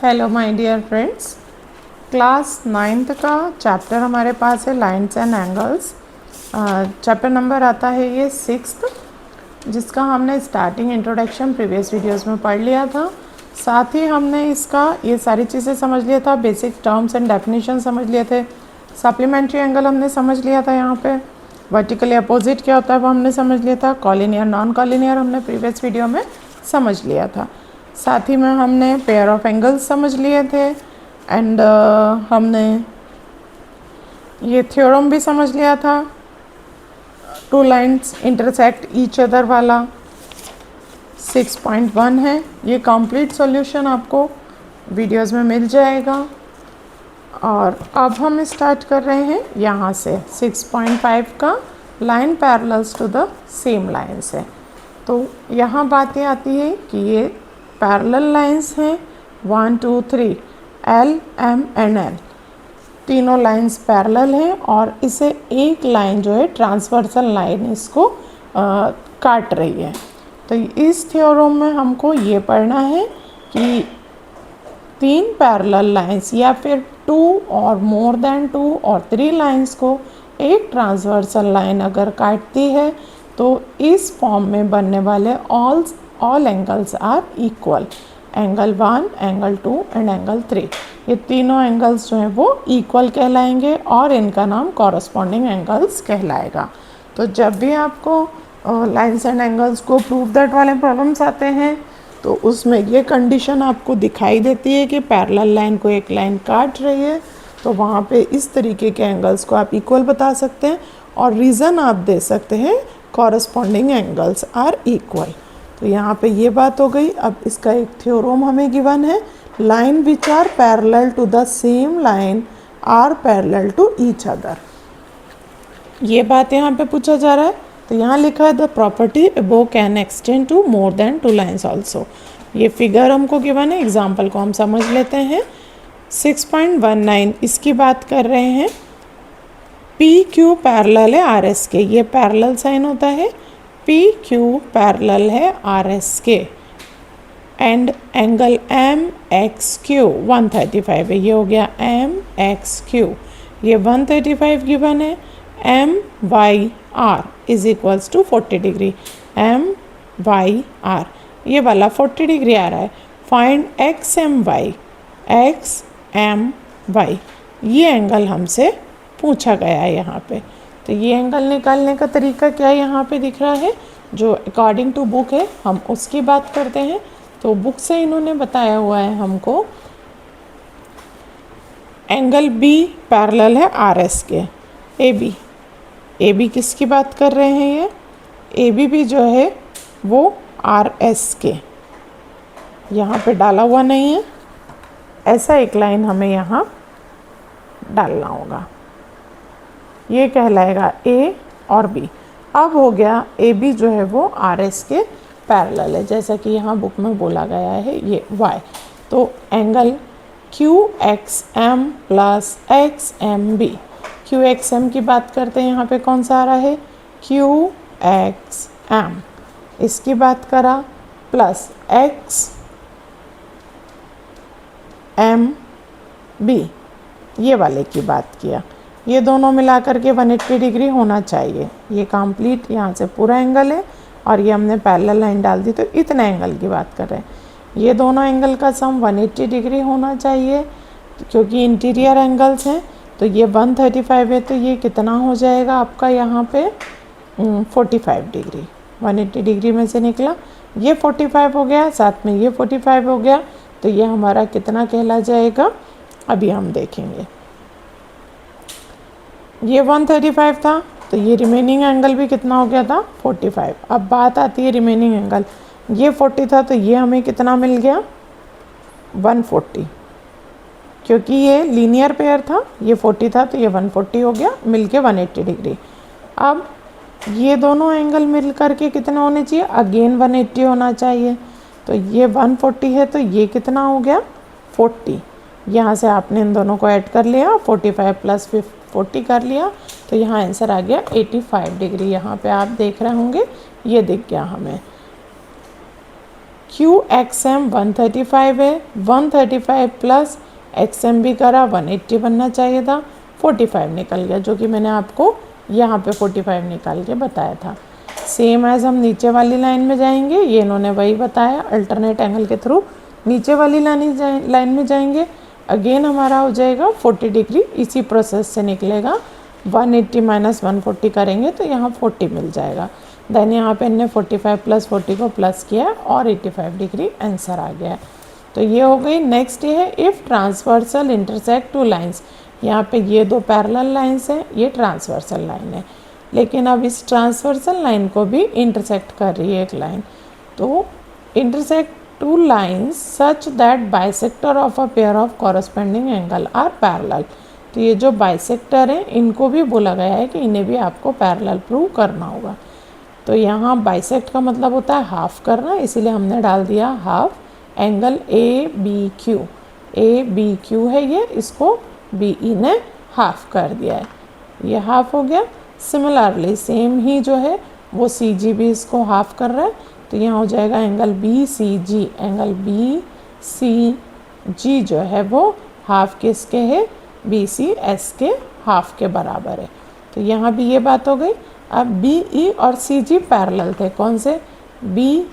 Hello my dear friends, class 9th का chapter हमारे पास है lines and angles. Chapter number आता है ये 6th, जिसका हमने स्टार्टिंग इंट्रोडक्शन प्रीवियस वीडियोस में पढ़ लिया था। साथ ही हमने इसका ये सारी चीज़ें समझ लिया था, बेसिक टर्म्स एंड डेफिनेशन समझ लिए थे, सप्लीमेंट्री एंगल हमने समझ लिया था, यहाँ पे वर्टिकली अपोजिट क्या होता है वो हमने समझ लिया था, कॉलिनियर नॉन कॉलिनियर हमने प्रीवियस वीडियो में समझ लिया था। साथ ही में हमने पेयर ऑफ एंगल्स समझ लिए थे एंड हमने ये थ्योरम भी समझ लिया था, two lines intersect each other वाला 6.1 है। ये कंप्लीट सॉल्यूशन आपको वीडियोस में मिल जाएगा। और अब हम स्टार्ट कर रहे हैं यहाँ से 6.5 का line parallels to the same line से। तो यहाँ बात ये आती है कि ये पैरेलल लाइंस हैं 1 2 3 L M एंड N, तीनों लाइंस पैरेलल हैं और इसे एक लाइन जो है ट्रांसवर्सल लाइन इसको काट रही है। तो इस थ्योरम में हमको ये पढ़ना है कि तीन पैरेलल लाइंस या फिर 2 और मोर देन 2 और 3 लाइंस को एक ट्रांसवर्सल लाइन अगर काटती है तो इस फॉर्म में बनने वाले all angles are equal. Angle 1, angle 2 and angle 3, ये तीनों एंगल्स जो हैं वो इक्वल कहलाएंगे और इनका नाम कॉरस्पॉन्डिंग एंगल्स कहलाएगा। तो जब भी आपको लाइन्स एंड एंगल्स को प्रूव दैट वाले प्रॉब्लम्स आते हैं तो उसमें ये कंडीशन आपको दिखाई देती है कि पैरेलल लाइन को एक लाइन काट रही है, तो वहाँ पे इस तरीके के एंगल्स को आप इक्वल बता सकते हैं और रीज़न आप दे सकते हैं कॉरस्पॉन्डिंग एंगल्स आर इक्वल। तो यहाँ पे ये बात हो गई। अब इसका एक थ्योरम हमें गिवन है, line which are parallel to the same line are parallel to each other. ये बात यहाँ पे पूछा जा रहा है, तो यहाँ लिखा है the property above can extend to more than 2 lines also. ये फिगर हमको गिवन है, एग्जाम्पल को हम समझ लेते हैं। 6.19 इसकी बात कर रहे हैं, पी क्यू पैरेलल है आर एस के, ये पैरेलल साइन होता है, पी क्यू पैरेलल है आर एस के and angle M X Q 135 है, ये हो गया एम एक्स क्यू, ये 135 गिवन है। M Y R is equals to 40 degree, M Y R ये वाला 40 डिग्री आ रहा है। Find X M Y, X M Y, ये एंगल हमसे पूछा गया है यहाँ पे। तो ये एंगल निकालने का तरीका क्या यहाँ पे दिख रहा है, जो अकॉर्डिंग टू बुक है हम उसकी बात करते हैं। तो बुक से इन्होंने बताया हुआ है हमको एंगल बी पैरेलल है आर एस के, ए बी किसकी बात कर रहे हैं, ये ए बी भी जो है वो आर एस के, यहाँ पे डाला हुआ नहीं है, ऐसा एक लाइन हमें यहाँ डालना होगा, ये कहलाएगा ए और बी। अब हो गया ए बी जो है वो आर एस के पैरेलल है, जैसा कि यहाँ बुक में बोला गया है ये वाई। तो angle Q X M plus X M B, Q X M की बात करते हैं, यहाँ पे कौन सा आ रहा है क्यू एक्स एम, इसकी बात करा प्लस एक्स एम बी, ये वाले की बात किया, ये दोनों मिला करके 180 डिग्री होना चाहिए। ये कंप्लीट यहाँ से पूरा एंगल है और ये हमने पैरेलल लाइन डाल दी, तो इतने एंगल की बात कर रहे हैं। ये दोनों एंगल का सम 180 डिग्री होना चाहिए क्योंकि इंटीरियर एंगल्स हैं। तो ये 135 है, तो ये कितना हो जाएगा आपका यहाँ पे 45 डिग्री, 180 डिग्री में से निकला, ये 45 हो गया, साथ में ये 45 हो गया, तो ये हमारा कितना कहला जाएगा अभी हम देखेंगे। ये 135 था, तो ये रिमेनिंग एंगल भी कितना हो गया था 45। अब बात आती है रिमेनिंग एंगल, ये 40 था तो ये हमें कितना मिल गया 140, क्योंकि ये लीनियर पेयर था, ये 40 था तो ये 140 हो गया, मिल के 180 डिग्री। अब ये दोनों एंगल मिल करके कितना होने चाहिए, अगेन 180 होना चाहिए। तो ये 140 है तो ये कितना हो गया 40, यहाँ से आपने इन दोनों को ऐड कर लिया, 45 प्लस 40 कर लिया, तो यहाँ आंसर आ गया 85 डिग्री। यहाँ पे आप देख रहे होंगे ये दिख गया हमें। क्यू एक्स एम 135 है, 135 प्लस एक्स एम भी करा 180 बनना चाहिए था, 45 निकल गया, जो कि मैंने आपको यहाँ पे 45 निकाल के बताया था। सेम एज हम नीचे वाली लाइन में जाएंगे, ये इन्होंने वही बताया, अल्टरनेट एंगल के थ्रू नीचे वाली लाइन में जाएंगे, अगेन हमारा हो जाएगा 40 डिग्री, इसी प्रोसेस से निकलेगा। 180 माइनस 140 करेंगे तो यहाँ 40 मिल जाएगा। देन यहाँ पे इन्हें 45 प्लस 40 को प्लस किया और 85 डिग्री आंसर आ गया। तो ये हो गई। नेक्स्ट ये है if transversal intersect two lines. यहाँ पे ये दो पैरेलल लाइंस हैं, ये ट्रांसवर्सल लाइन है, लेकिन अब इस ट्रांसवर्सल लाइन को भी इंटरसेक्ट कर रही है एक लाइन। तो intersect two lines such that bisector of a pair of corresponding angle are parallel. तो ये जो बाइसेक्टर हैं इनको भी बोला गया है कि इन्हें भी आपको पैरेलल प्रूव करना होगा। तो यहाँ बाइसेक्ट का मतलब होता है हाफ करना, इसीलिए हमने डाल दिया half angle A B Q. A B Q है ये, इसको बी ई ने हाफ कर दिया है, ये हाफ हो गया। सिमिलरली सेम ही जो है वो सी जी भी इसको हाफ कर रहा है, तो यहाँ हो जाएगा एंगल बी सी जी। एंगल बी सी जी जो है वो हाफ किसके है, बी सी एस के हाफ के बराबर है। तो यहाँ भी ये बात हो गई। अब बी ई और सी जी पैरेलल थे, कौन से, बी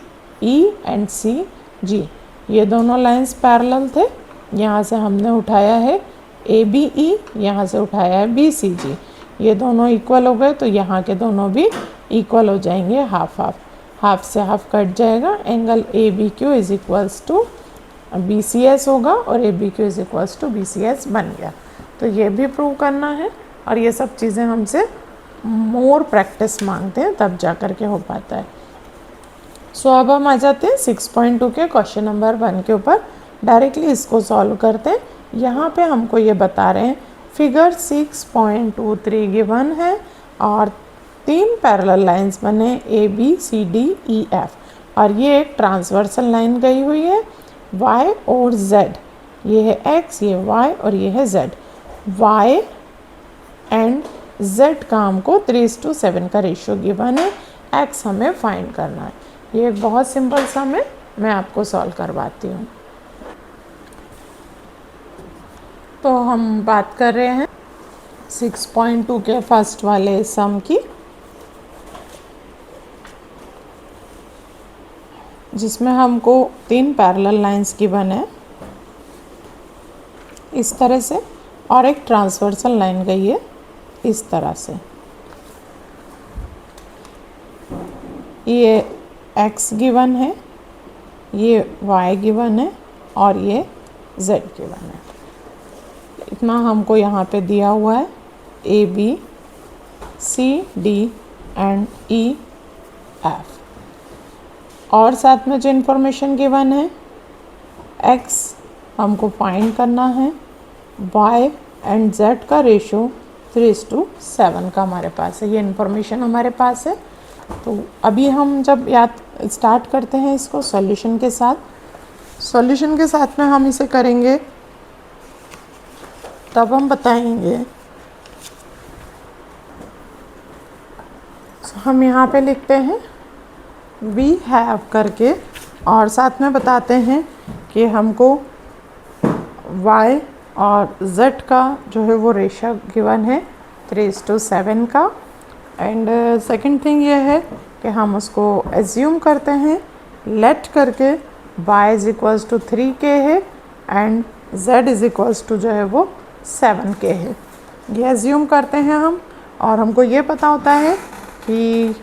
ई एंड सी जी, ये दोनों लाइंस पैरेलल थे। यहाँ से हमने उठाया है ए बी ई, यहाँ से उठाया है बी सी जी, ये दोनों इक्वल हो गए, तो यहाँ के दोनों भी इक्वल हो जाएंगे, हाफ हाफ, हाफ से हाफ कट जाएगा। Angle A B Q is equals to B C S होगा और A B Q is equals to B C S बन गया। तो ये भी प्रूव करना है, और ये सब चीज़ें हमसे मोर प्रैक्टिस मांगते हैं, तब जा कर के हो पाता है। सो अब हम आ जाते हैं 6.2 के क्वेश्चन नंबर 1 के ऊपर, डायरेक्टली इसको सॉल्व करते हैं। यहाँ पे हमको ये बता रहे हैं फिगर 6.23 गिवन है और 3 पैरेलल लाइंस बने A B C D E F, और ये एक ट्रांसवर्सल लाइन गई हुई है y और z, ये है x, ये y और ये है z। y एंड z का हमको 3:7 का रेशियो गिवन है, x हमें फाइंड करना है। ये एक बहुत सिंपल सम है, मैं आपको सॉल्व करवाती हूँ। तो हम बात कर रहे हैं 6.2 के फर्स्ट वाले सम की, जिसमें हमको 3 पैरेलल लाइंस गिवन है इस तरह से, और एक ट्रांसवर्सल लाइन गई है इस तरह से। ये x गिवन है, ये y गिवन है और ये z गिवन है। इतना हमको यहाँ पे दिया हुआ है, A B C D and E F, और साथ में जो इन्फॉर्मेशन गिवन है x हमको फाइंड करना है, y एंड z का रेशो 3:7 का हमारे पास है, ये इन्फॉर्मेशन हमारे पास है। तो अभी हम जब याद स्टार्ट करते हैं इसको सॉल्यूशन के साथ, सॉल्यूशन के साथ में हम इसे करेंगे, तब हम बताएंगे। हम यहाँ पे लिखते हैं वी हैव करके, और साथ में बताते हैं कि हमको y और z का जो है वो रेशो गिवन है 3:7 का। एंड सेकंड थिंग ये है कि हम उसको एज्यूम करते हैं लेट करके y is equals to 3k है and z is equals to जो है वो 7k है, ये एज्यूम करते हैं हम। और हमको ये पता होता है कि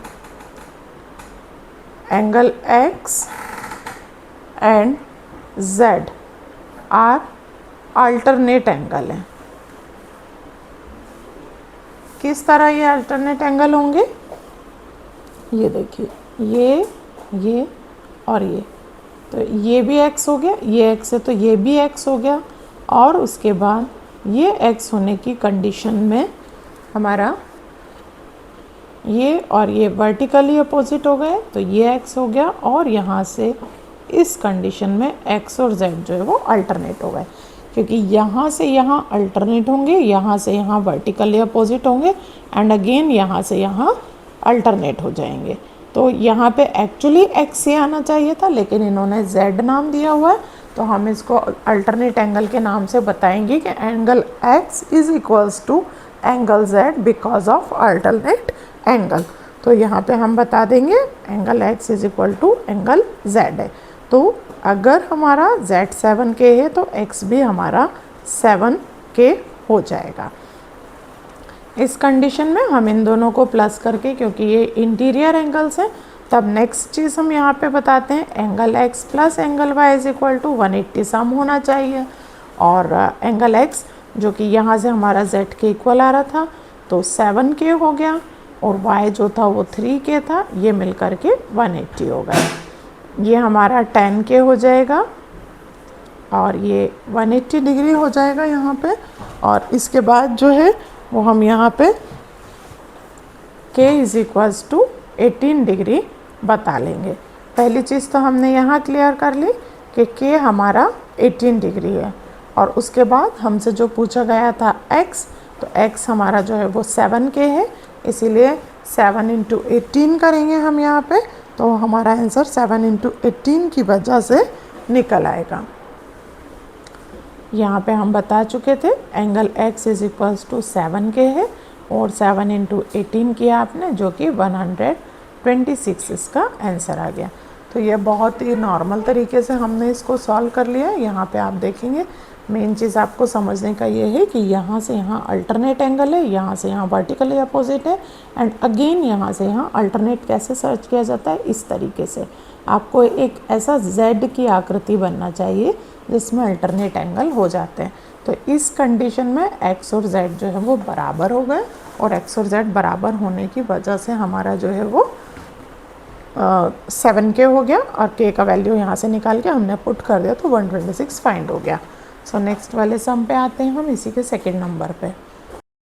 angle x and z are alternate angle हैं। किस तरह ये अल्टरनेट एंगल होंगे, ये देखिए, ये और ये, तो ये भी x हो गया, ये x है तो ये भी x हो गया, और उसके बाद ये x होने की कंडीशन में हमारा ये और ये वर्टिकली अपोजिट हो गए, तो ये x हो गया, और यहाँ से इस कंडीशन में x और z जो है वो अल्टरनेट हो गए, क्योंकि यहाँ से यहाँ अल्टरनेट होंगे, यहाँ से यहाँ वर्टिकली अपोजिट होंगे, एंड अगेन यहाँ से यहाँ अल्टरनेट हो जाएंगे। तो यहाँ पे एक्चुअली x ही आना चाहिए था, लेकिन इन्होंने z नाम दिया हुआ है, तो हम इसको अल्टरनेट एंगल के नाम से बताएंगे कि angle x is equals to angle z because of alternate angle. तो यहाँ पे हम बता देंगे angle x is equal to angle z है। तो अगर हमारा z 7K है तो x भी हमारा 7K हो जाएगा। इस कंडीशन में हम इन दोनों को प्लस करके, क्योंकि ये इंटीरियर एंगल्स हैं, तब नेक्स्ट चीज़ हम यहाँ पे बताते हैं angle x plus angle y is equal to 180 sum होना चाहिए। और एंगल x जो कि यहाँ से हमारा z के इक्वल आ रहा था तो 7K हो गया, और y जो था वो 3K था, ये मिल कर के 180 हो गया। ये हमारा 10K हो जाएगा और ये 180 डिग्री हो जाएगा यहाँ पे। और इसके बाद जो है वो हम यहाँ पे K is equals to 18 degree बता लेंगे। पहली चीज़ तो हमने यहाँ क्लियर कर ली कि K हमारा 18 डिग्री है, और उसके बाद हमसे जो पूछा गया था x, तो x हमारा जो है वो 7K है, इसीलिए 7 इंटू 18 करेंगे हम यहाँ पे, तो हमारा आंसर 7 इंटू 18 की वजह से निकल आएगा। यहाँ पे हम बता चुके थे angle x is equals to 7K है, और 7 इंटू 18 किया आपने, जो कि 126 इसका आंसर आ गया। तो ये बहुत ही नॉर्मल तरीके से हमने इसको सॉल्व कर लिया है। यहाँ पे आप देखेंगे मेन चीज़ आपको समझने का ये है कि यहाँ से यहाँ अल्टरनेट एंगल है, यहाँ से यहाँ वर्टिकली अपोजिट है, एंड अगेन यहाँ से यहाँ अल्टरनेट कैसे सर्च किया जाता है, इस तरीके से आपको एक ऐसा Z की आकृति बनना चाहिए जिसमें अल्टरनेट एंगल हो जाते हैं। तो इस कंडीशन में x और z जो है वो बराबर हो गए, और x और z बराबर होने की वजह से हमारा जो है वो 7K हो गया, और K का वैल्यू यहाँ से निकाल के हमने पुट कर दिया तो 126 फाइंड हो गया। सो नेक्स्ट वाले सम पे आते हैं हम, इसी के सेकंड नंबर पे।